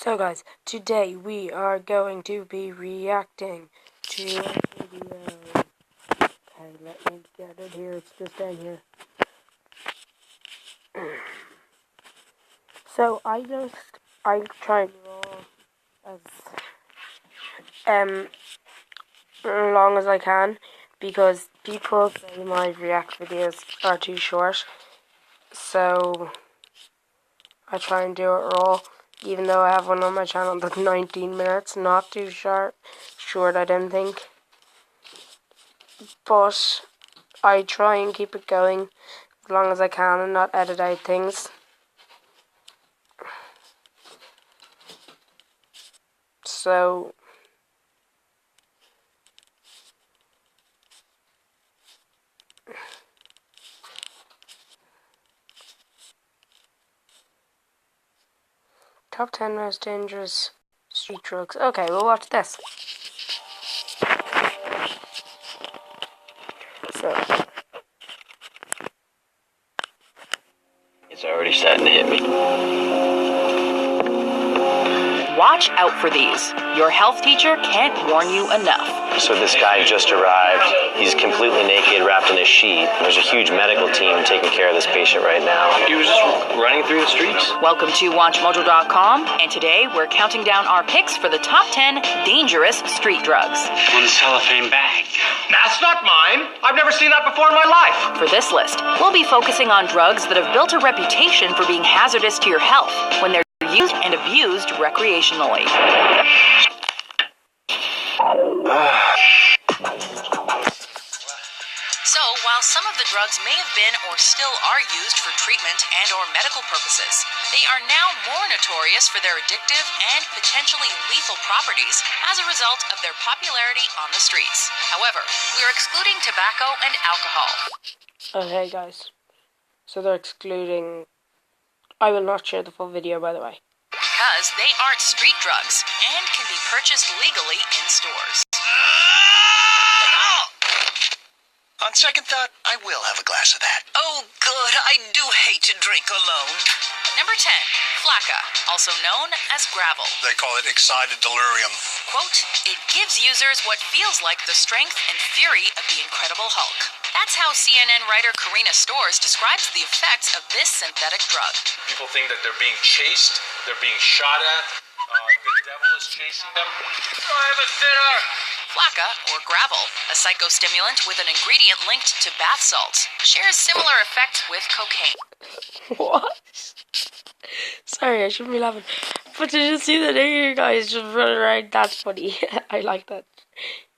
So guys, today we are going to be reacting to a video. Okay, let me get it here, it's just down here. So I try to roll as long as I can, because people say my react videos are too short. So I try and do it raw, even though I have one on my channel that's 19 minutes, not too short I don't think. But I try and keep it going as long as I can and not edit out things. So top 10 most dangerous street drugs. Okay, we'll watch this. So it's already starting to hit me. Watch out for these. Your health teacher can't warn you enough. So this guy just arrived. He's completely naked, wrapped in a sheet. There's a huge medical team taking care of this patient right now. He was just running through the streets. Welcome to WatchMojo.com, and today we're counting down our picks for the top 10 dangerous street drugs. On a cellophane bag. That's not mine. I've never seen that before in my life. For this list, we'll be focusing on drugs that have built a reputation for being hazardous to your health when they're used and abused recreationally. So, while some of the drugs may have been or still are used for treatment and or medical purposes, they are now more notorious for their addictive and potentially lethal properties as a result of their popularity on the streets. However, we are excluding tobacco and alcohol. okay guys, so they're excluding. I will not share the full video, by the way. Because they aren't street drugs and can be purchased legally in stores. On second thought, I will have a glass of that. Oh, good. I do hate to drink alone. Number 10, Flakka, also known as gravel. They call it excited delirium. Quote, it gives users what feels like the strength and fury of the Incredible Hulk. That's how CNN writer Karina Stores describes the effects of this synthetic drug. People think that they're being chased, they're being shot at, the devil is chasing them. I have a sitter! Flakka, or gravel, a psychostimulant with an ingredient linked to bath salts, shares similar effects with cocaine. What? Sorry, I shouldn't be laughing. But did you see the nigger guys just running around? That's funny. I like that.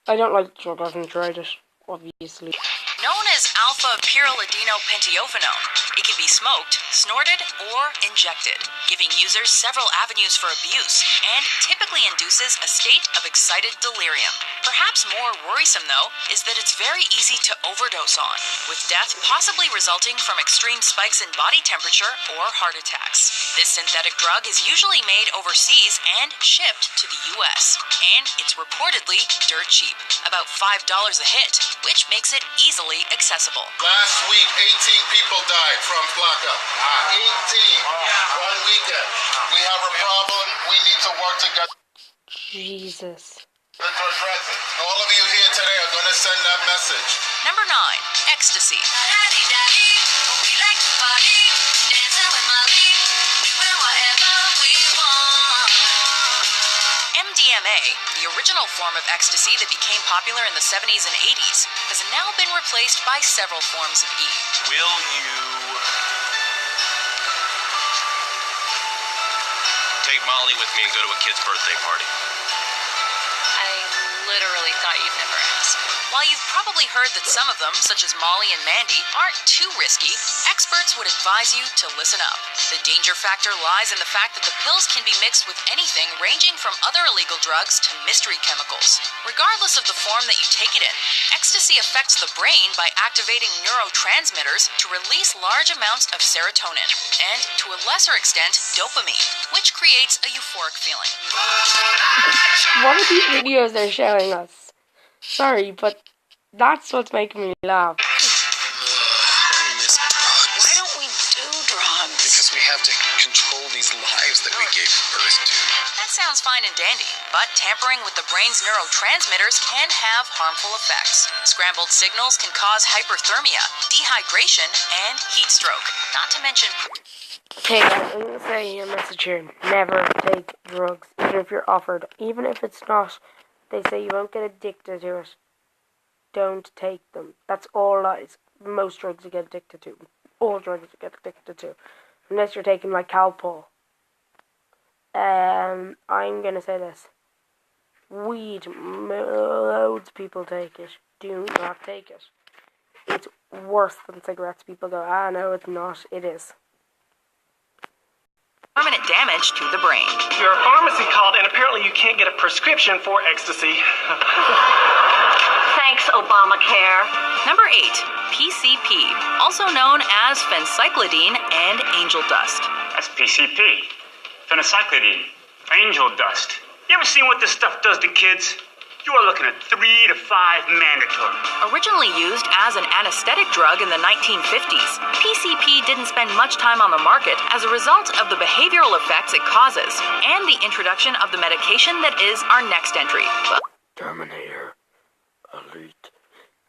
I don't like the drug, I haven't tried it, obviously. Known as alpha-pyridinopentiophonone, it can be smoked, snorted, or injected, giving users several avenues for abuse, and typically induces a state of excited delirium. Perhaps more worrisome, though, is that it's very easy to overdose on, with death possibly resulting from extreme spikes in body temperature or heart attacks. This synthetic drug is usually made overseas and shipped to the US, and it's reportedly dirt cheap, about $5 a hit, which makes it easily accessible. Last week, 18 people died from Flakka. 18. One weekend. We have a problem. We need to work together. Jesus. All of you here today are going to send that message. Number 9, ecstasy. MDMA, the original form of ecstasy that became popular in the 70s and 80s, has now been replaced by several forms of E. Will you take Molly with me and go to a kid's birthday party? I literally thought you'd never ask. While you've probably heard that some of them, such as Molly and Mandy, aren't too risky, experts would advise you to listen up. The danger factor lies in the fact that the pills can be mixed with anything ranging from other illegal drugs to mystery chemicals. Regardless of the form that you take it in, ecstasy affects the brain by activating neurotransmitters to release large amounts of serotonin, and, to a lesser extent, dopamine, which creates a euphoric feeling. What are these videos they're showing us? Sorry, but that's what's making me laugh. Why don't we do drugs? Because we have to control these lives that we gave birth to. That sounds fine and dandy, but tampering with the brain's neurotransmitters can have harmful effects. Scrambled signals can cause hyperthermia, dehydration, and heat stroke. Not to mention... Okay, guys, I'm gonna say a message here. Never take drugs, even if you're offered. Even if it's not, they say you won't get addicted to it. Don't take them. That's all lies. Most drugs you get addicted to. All drugs you get addicted to. Unless you're taking like Calpol. I'm gonna say this. Weed, loads of people take it. Do not take it. It's worse than cigarettes. People go, no, it's not. It is. Permanent damage to the brain. Your pharmacy called and apparently you can't get a prescription for ecstasy. Thanks, Obamacare. Number 8, PCP, also known as phencyclidine and angel dust. That's PCP. Phencyclidine. Angel dust. You ever seen what this stuff does to kids? You are looking at 3 to 5 mandatory. Originally used as an anesthetic drug in the 1950s, PCP didn't spend much time on the market as a result of the behavioral effects it causes and the introduction of the medication that is our next entry. Terminator. Elite.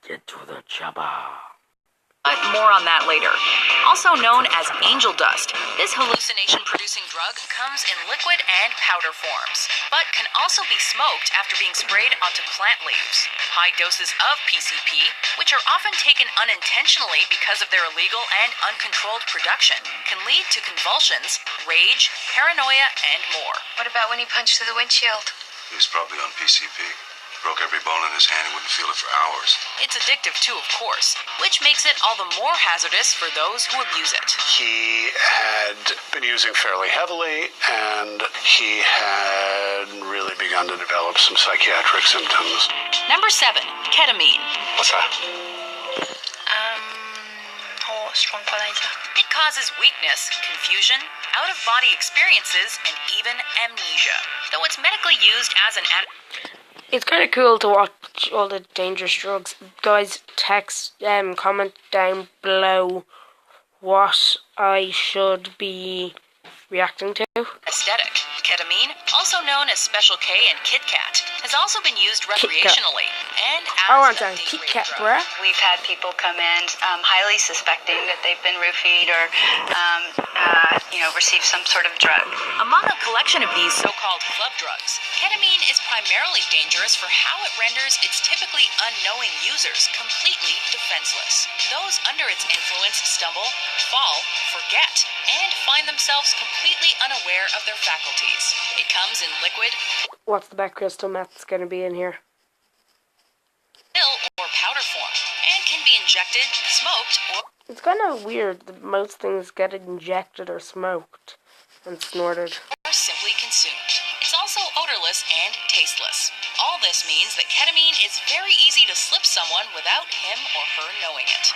Get to the chopper. But more on that later. Also known as angel dust, this hallucination-producing drug comes in liquid and powder forms, but can also be smoked after being sprayed onto plant leaves. High doses of PCP, which are often taken unintentionally because of their illegal and uncontrolled production, can lead to convulsions, rage, paranoia, and more. What about when he punched through the windshield? He was probably on PCP. Broke every bone in his hand, he wouldn't feel it for hours. It's addictive too, of course, which makes it all the more hazardous for those who abuse it. He had been using fairly heavily, and he had really begun to develop some psychiatric symptoms. Number 7, ketamine. What's that? It causes weakness, confusion, out-of-body experiences, and even amnesia. Though it's medically used as an It's kind of cool to watch all the dangerous drugs. Guys, comment down below what I should be reacting to. aesthetic. Ketamine, also known as Special K and Kit Kat, has also been used recreationally and as I want a some gateway Kit Kat, drug. bruh. We've had people come in highly suspecting that they've been roofied or, received some sort of drug. Among a collection of these so-called club drugs, ketamine is primarily dangerous for how it renders its typically unknowing users completely defenseless. Those under its influence stumble, fall, forget, and find themselves completely unaware of their faculties. It comes in liquid, What's the bet crystal meth's gonna be in here? pill, or powder form, and can be injected, smoked, or It's kind of weird that most things get injected or smoked and snorted. simply consumed. It's also odorless and tasteless. All this means that ketamine is very easy to slip someone without him or her knowing it.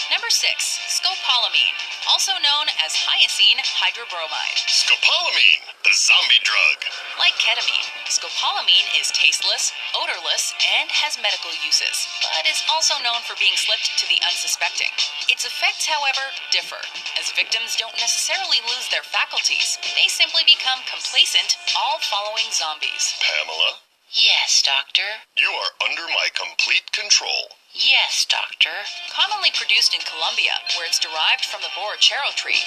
Number 6, scopolamine, also known as hyoscine hydrobromide. Scopolamine, the zombie drug. Like ketamine, scopolamine is tasteless, odorless, and has medical uses, but is also known for being slipped to the unsuspecting. Its effects, however, differ, as victims don't necessarily lose their faculties. They simply become complacent, all following zombies. Pamela, Yes, Doctor. you are under my complete control. Yes, Doctor. Commonly produced in Colombia, where it's derived from the borrachero tree,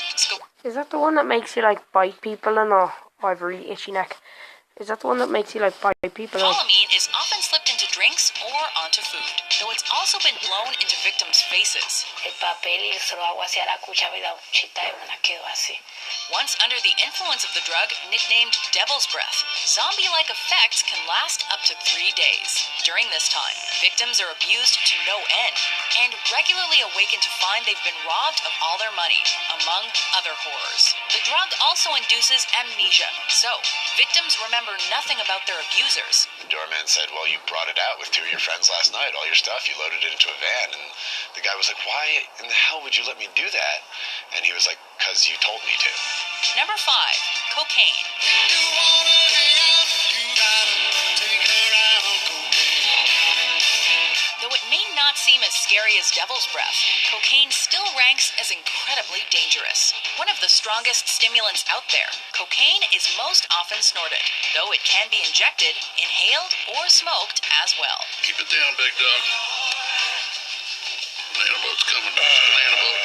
Is that the one that makes you like bite people and all? Oh, I have a really itchy neck. Is that the one that makes you like bite people? scopolamine is often slipped into drinks or onto food, though it's also been blown into victims' faces. El papel y se lo hago hacia la cuchara y la cuchita y una quedó así. Once under the influence of the drug, nicknamed devil's breath, zombie-like effects can last up to 3 days. During this time, victims are abused to no end and regularly awaken to find they've been robbed of all their money, among other horrors. The drug also induces amnesia, so victims remember nothing about their abusers. The doorman said, well, you brought it out with 2 of your friends last night, all your stuff, you loaded it into a van. And the guy was like, why in the hell would you let me do that? And he was like, because you told me to. Number 5, cocaine. Though it may not seem as scary as devil's breath, cocaine still ranks as incredibly dangerous. One of the strongest stimulants out there, cocaine is most often snorted, though it can be injected, inhaled, or smoked as well. Keep it down, big dog. Banana boat's coming. Banana boat.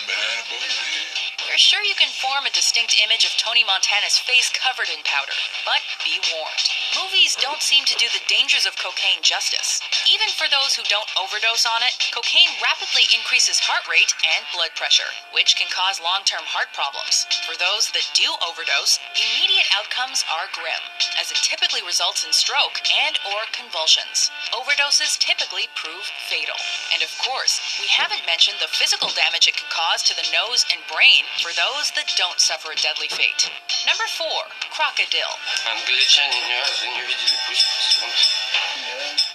Banana boat. We're sure you can form a distinct image of Tony Montana's face covered in powder, but be warned. Movies don't seem to do the dangers of cocaine justice. Even for those who don't overdose on it, cocaine rapidly increases heart rate and blood pressure, which can cause long-term heart problems. For those that do overdose, immediate outcomes are grim, as it typically results in stroke and or convulsions. Overdoses typically prove fatal. And of course, we haven't mentioned the physical damage it can cause to the nose and brain for those that don't suffer a deadly fate. Number 4, crocodile.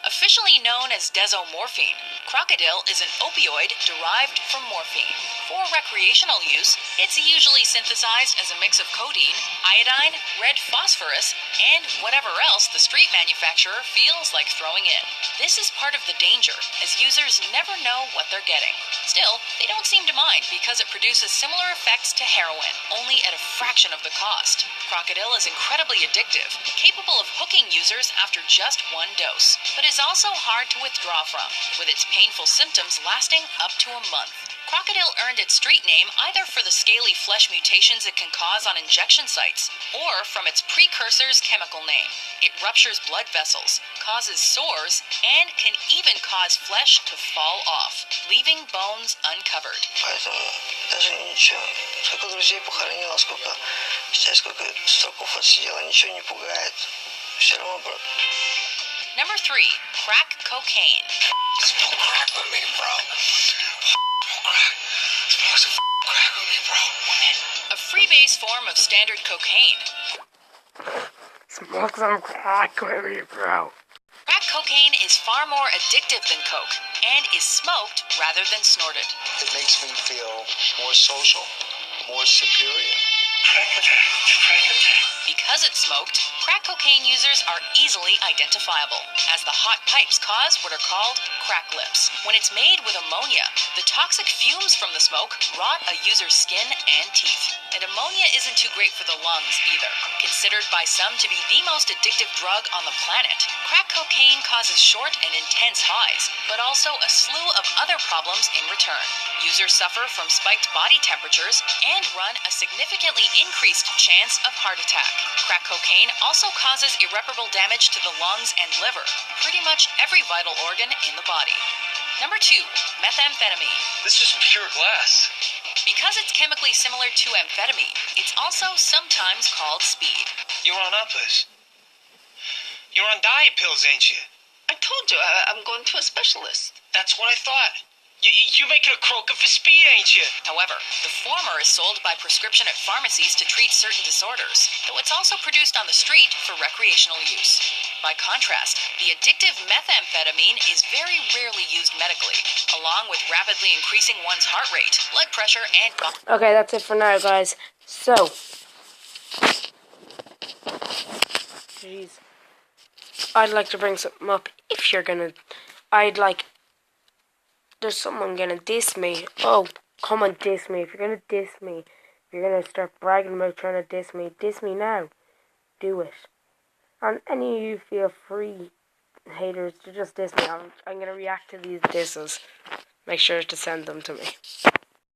Officially known as desomorphine, crocodile is an opioid derived from morphine. For recreational use, it's usually synthesized as a mix of codeine, iodine, red phosphorus, and whatever else the street manufacturer feels like throwing in. This is part of the danger, as users never know what they're getting. Still, they don't seem to mind because it produces similar effects to heroin, only at a fraction of the cost. Crocodile is incredibly addictive, capable of hooking users after just one dose, but is also hard to withdraw from, with its painful symptoms lasting up to a month. Crocodile earned its street name either for the scaly flesh mutations it can cause on injection sites, or from its precursor's chemical name. It ruptures blood vessels, causes sores, and can even cause flesh to fall off, leaving bones uncovered. Number 3, crack cocaine. Smoke crack with me, bro. A freebase form of standard cocaine. Smoke some crack with me, bro. Crack cocaine is far more addictive than coke, and is smoked rather than snorted. It makes me feel more social, more superior. Because it's smoked, crack cocaine users are easily identifiable, as the hot pipes cause what are called crack lips. When it's made with ammonia, the toxic fumes from the smoke rot a user's skin and teeth. And ammonia isn't too great for the lungs either. Considered by some to be the most addictive drug on the planet, crack cocaine causes short and intense highs, but also a slew of other problems in return. Users suffer from spiked body temperatures and run a significantly increased chance of heart attack. Crack cocaine also causes irreparable damage to the lungs and liver, pretty much every vital organ in the body. Number 2, methamphetamine. This is pure glass. Because it's chemically similar to amphetamine, it's also sometimes called speed. You're on uppers. You're on diet pills, ain't you? I told you, I'm going to a specialist. That's what I thought. You making a croaker for speed, ain't you? However, the former is sold by prescription at pharmacies to treat certain disorders, though it's also produced on the street for recreational use. By contrast, the addictive methamphetamine is very rarely used medically, along with rapidly increasing one's heart rate, blood pressure, and... Okay, that's it for now, guys. So, jeez, I'd like to bring something up. If you're gonna, there's someone gonna diss me. Oh, come and diss me. If you're gonna diss me, if you're gonna start bragging about trying to diss me now. Do it. And any of you feel free, haters, to just diss me. I'm gonna react to these disses. Make sure to send them to me.